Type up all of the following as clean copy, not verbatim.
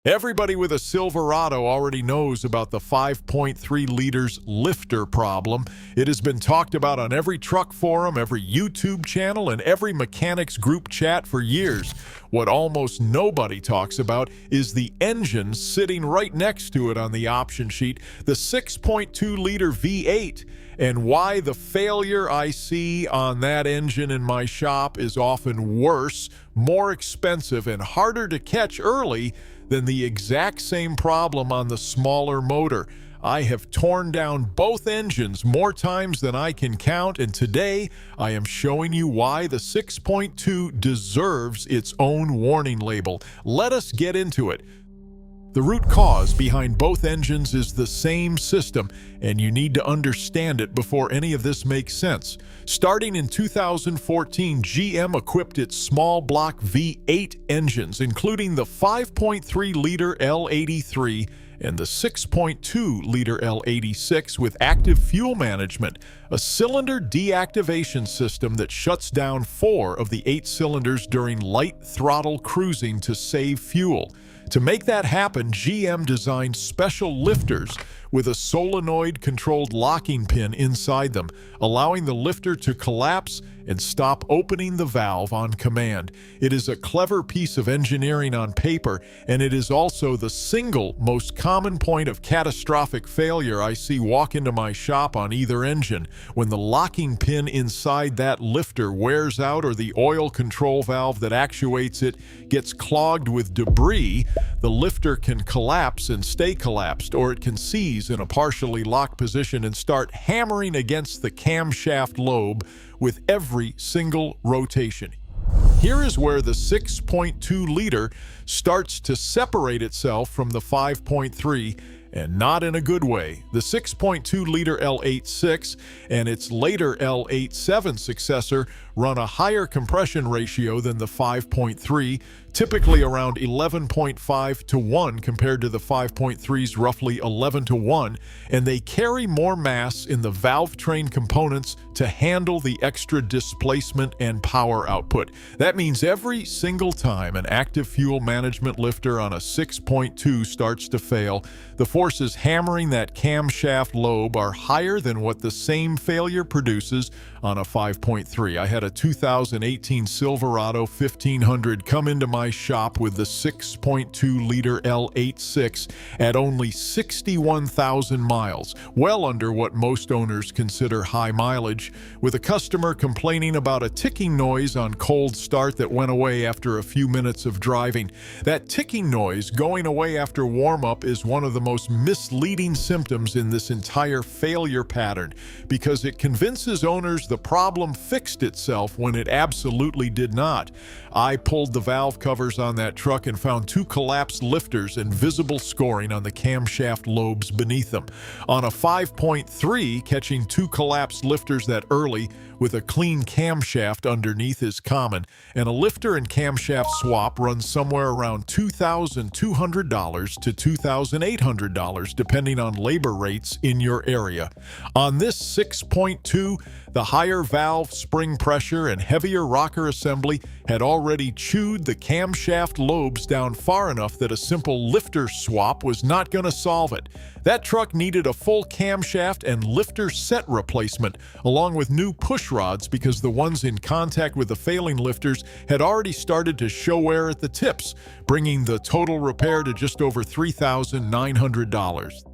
Everybody with a Silverado already knows about the 5.3 liters lifter problem. It has been talked about on every truck forum, every YouTube channel, and every mechanics group chat for years. What almost nobody talks about is the engine sitting right next to it on the option sheet, the 6.2 liter V8, and why the failure I see on that engine in my shop is often worse, more expensive, and harder to catch early than the exact same problem on the smaller motor. I have torn down both engines more times than I can count, and today I am showing you why the 6.2 deserves its own warning label. Let us get into it. The root cause behind both engines is the same system, and you need to understand it before any of this makes sense. Starting in 2014, GM equipped its small block V8 engines, including the 5.3-liter L83 and the 6.2-liter L86 with active fuel management, a cylinder deactivation system that shuts down 4 of the 8 cylinders during light throttle cruising to save fuel. To make that happen, GM designed special lifters with a solenoid-controlled locking pin inside them, allowing the lifter to collapse and stop opening the valve on command. It is a clever piece of engineering on paper, and it is also the single most common point of catastrophic failure I see walk into my shop on either engine. When the locking pin inside that lifter wears out or the oil control valve that actuates it gets clogged with debris, the lifter can collapse and stay collapsed, or it can seize in a partially locked position and start hammering against the camshaft lobe with every single rotation. Here is where the 6.2 liter starts to separate itself from the 5.3, and not in a good way. The 6.2 liter L86 and its later L87 successor run a higher compression ratio than the 5.3, typically around 11.5 to 1 compared to the 5.3's roughly 11 to 1, and they carry more mass in the valve train components to handle the extra displacement and power output. That means every single time an active fuel management lifter on a 6.2 starts to fail, the forces hammering that camshaft lobe are higher than what the same failure produces on a 5.3. I had a 2018 Silverado 1500 come into my shop with the 6.2 liter L86 at only 61,000 miles, well under what most owners consider high mileage, with a customer complaining about a ticking noise on cold start that went away after a few minutes of driving. That ticking noise going away after warm-up is one of the most misleading symptoms in this entire failure pattern, because it convinces owners the problem fixed itself when it absolutely did not. I pulled the valve covers on that truck and found 2 collapsed lifters and visible scoring on the camshaft lobes beneath them. On a 5.3, catching 2 collapsed lifters that early with a clean camshaft underneath is common, and a lifter and camshaft swap runs somewhere around $2,200 to $2,800 depending on labor rates in your area. On this 6.2, the higher valve spring pressure and heavier rocker assembly had already chewed the camshaft lobes down far enough that a simple lifter swap was not going to solve it. That truck needed a full camshaft and lifter set replacement, along with new push rods, because the ones in contact with the failing lifters had already started to show wear at the tips, bringing the total repair to just over $3,900.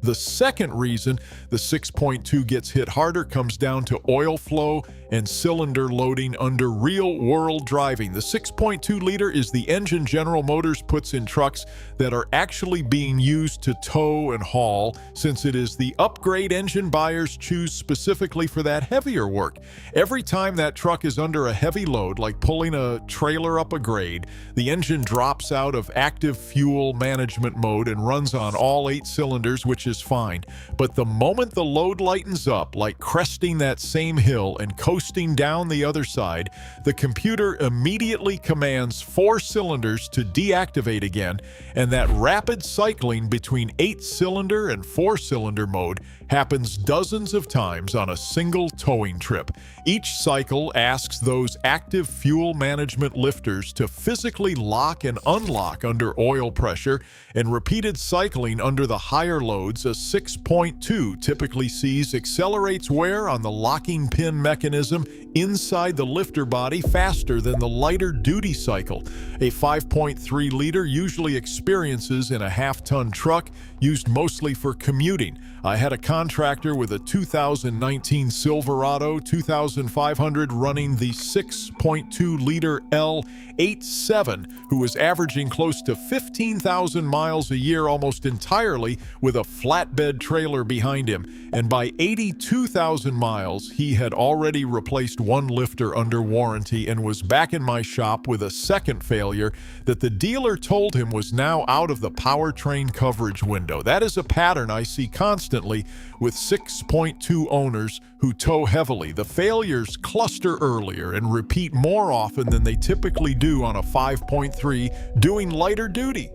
The second reason the 6.2 gets hit harder comes down to oil flow and cylinder loading under real-world driving. The 6.2 liter is the engine General Motors puts in trucks that are actually being used to tow and haul, since it is the upgrade engine buyers choose specifically for that heavier work. Every time that truck is under a heavy load, like pulling a trailer up a grade, the engine drops out of active fuel management mode and runs on all 8 cylinders, which is is fine. But the moment the load lightens up, like cresting that same hill and coasting down the other side, the computer immediately commands 4 cylinders to deactivate again, and that rapid cycling between 8-cylinder and 4-cylinder mode happens dozens of times on a single towing trip. Each cycle asks those active fuel management lifters to physically lock and unlock under oil pressure, and repeated cycling under the higher loads, a 6.2 typically sees accelerates wear on the locking pin mechanism inside the lifter body faster than the lighter duty cycle. A 5.3 liter usually experiences in a half-ton truck used mostly for commuting. I had a contractor with a 2019 Silverado 2500 running the 6.2 liter L87 who was averaging close to 15,000 miles a year almost entirely with a flatbed trailer behind him. And by 82,000 miles, he had already replaced one lifter under warranty and was back in my shop with a second failure that the dealer told him was now out of the powertrain coverage window. That is a pattern I see constantly with 6.2 owners who tow heavily. The failures cluster earlier and repeat more often than they typically do on a 5.3 doing lighter duty.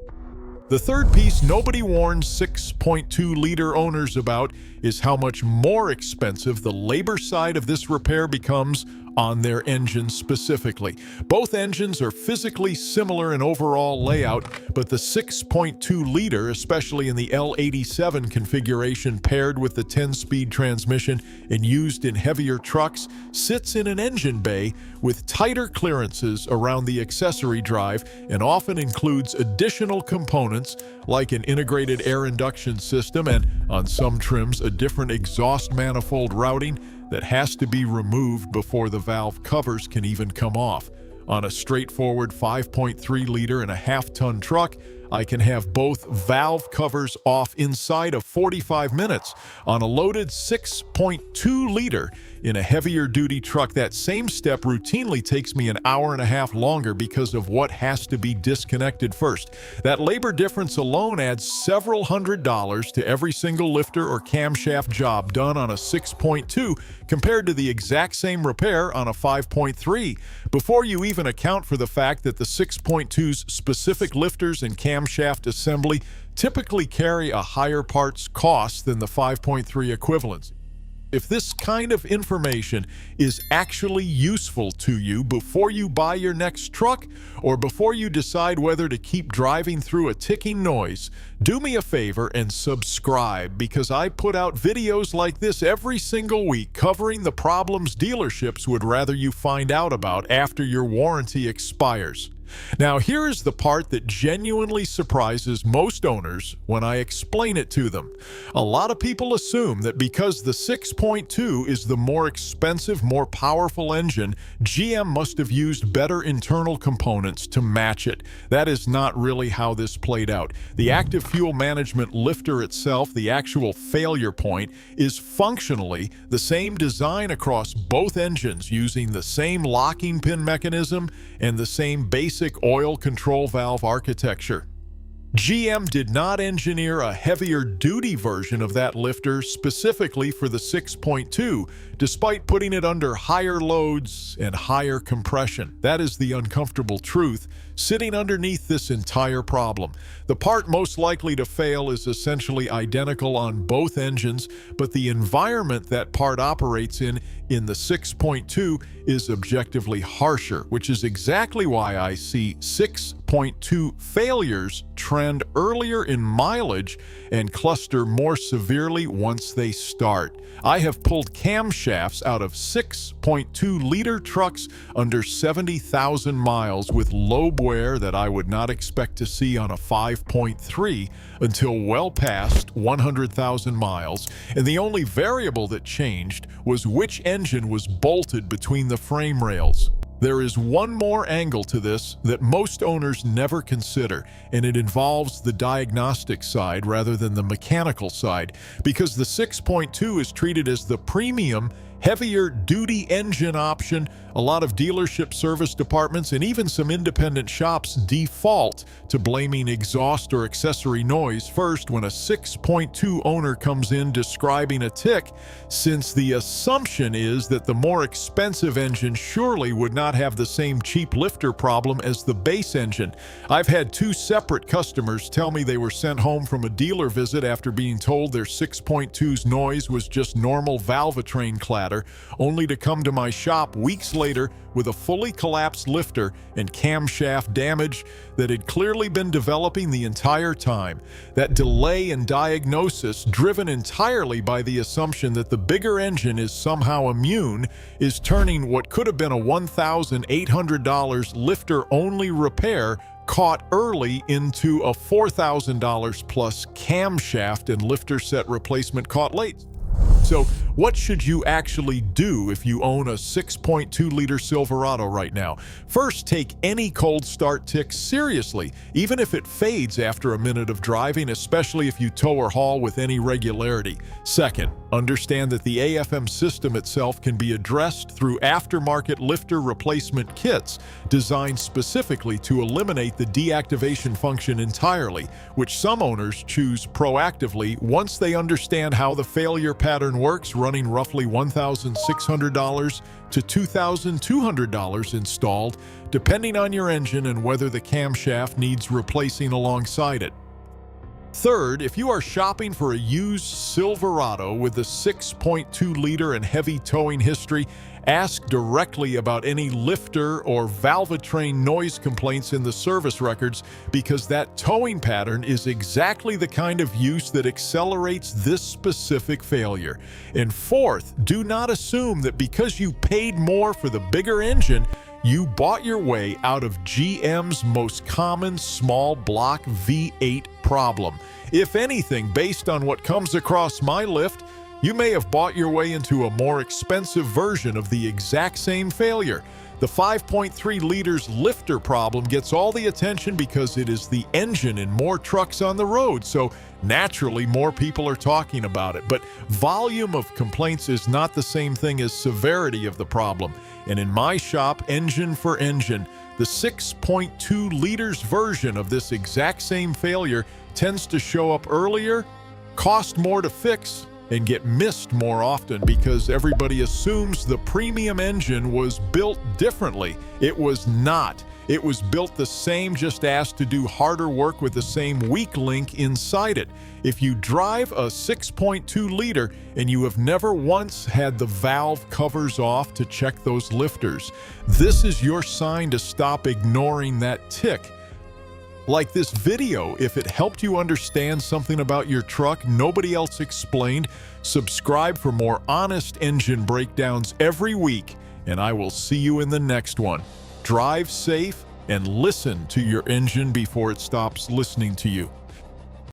The third piece nobody warns 6.2 liter owners about is how much more expensive the labor side of this repair becomes on their engines specifically. Both engines are physically similar in overall layout, but the 6.2 liter, especially in the L87 configuration paired with the 10-speed transmission and used in heavier trucks, sits in an engine bay with tighter clearances around the accessory drive and often includes additional components like an integrated air induction system and, on some trims, a different exhaust manifold routing that has to be removed before the valve covers can even come off. On a straightforward 5.3 liter and a half-ton truck, I can have both valve covers off inside of 45 minutes. On a loaded 6.2 liter in a heavier duty truck, that same step routinely takes me an hour and a half longer because of what has to be disconnected first. That labor difference alone adds several $100s to every single lifter or camshaft job done on a 6.2 compared to the exact same repair on a 5.3. Before you even account for the fact that the 6.2's specific lifters and camshaft assembly typically carry a higher parts cost than the 5.3 equivalents. If this kind of information is actually useful to you before you buy your next truck or before you decide whether to keep driving through a ticking noise, do me a favor and subscribe, because I put out videos like this every single week covering the problems dealerships would rather you find out about after your warranty expires. Now, here is the part that genuinely surprises most owners when I explain it to them. A lot of people assume that because the 6.2 is the more expensive, more powerful engine, GM must have used better internal components to match it. That is not really how this played out. The active fuel management lifter itself, the actual failure point, is functionally the same design across both engines using the same locking pin mechanism and the same basic oil control valve architecture. GM did not engineer a heavier duty version of that lifter specifically for the 6.2, despite putting it under higher loads and higher compression. That is the uncomfortable truth sitting underneath this entire problem. The part most likely to fail is essentially identical on both engines, but the environment that part operates in the 6.2 is objectively harsher, which is exactly why I see 6.2 failures trend earlier in mileage and cluster more severely once they start. I have pulled camshafts out of 6.2 liter trucks under 70,000 miles with lobe wear that I would not expect to see on a 5.3 until well past 100,000 miles, and the only variable that changed was which engine was bolted between the frame rails. There is one more angle to this that most owners never consider, and it involves the diagnostic side rather than the mechanical side, because the 6.2 is treated as the premium, heavier duty engine option A lot of dealership service departments and even some independent shops default to blaming exhaust or accessory noise first when a 6.2 owner comes in describing a tick, since the assumption is that the more expensive engine surely would not have the same cheap lifter problem as the base engine. I've had two separate customers tell me they were sent home from a dealer visit after being told their 6.2's noise was just normal valvetrain clatter, only to come to my shop weeks later with a fully collapsed lifter and camshaft damage that had clearly been developing the entire time. That delay in diagnosis, driven entirely by the assumption that the bigger engine is somehow immune, is turning what could have been a $1,800 lifter-only repair caught early into a $4,000 plus camshaft and lifter set replacement caught late. So what should you actually do if you own a 6.2-liter Silverado right now? First, take any cold start tick seriously, even if it fades after a minute of driving, especially if you tow or haul with any regularity. Second, understand that the AFM system itself can be addressed through aftermarket lifter replacement kits designed specifically to eliminate the deactivation function entirely, which some owners choose proactively once they understand how the failure pattern works, running roughly $1,600 to $2,200 installed, depending on your engine and whether the camshaft needs replacing alongside it. Third, if you are shopping for a used Silverado with a 6.2-liter and heavy towing history, ask directly about any lifter or valvetrain noise complaints in the service records, because that towing pattern is exactly the kind of use that accelerates this specific failure. And fourth, do not assume that because you paid more for the bigger engine, you bought your way out of GM's most common small block V8 problem. If anything, based on what comes across my lift, you may have bought your way into a more expensive version of the exact same failure. The 5.3 liters lifter problem gets all the attention because it is the engine in more trucks on the road, so naturally more people are talking about it. But volume of complaints is not the same thing as severity of the problem. And in my shop, engine for engine, the 6.2 liters version of this exact same failure tends to show up earlier, cost more to fix, and get missed more often because everybody assumes the premium engine was built differently. It was not. It was built the same, just asked to do harder work with the same weak link inside it. If you drive a 6.2 liter and you have never once had the valve covers off to check those lifters, this is your sign to stop ignoring that tick. Like this video, if it helped you understand something about your truck nobody else explained, subscribe for more honest engine breakdowns every week, and I will see you in the next one. Drive safe and listen to your engine before it stops listening to you.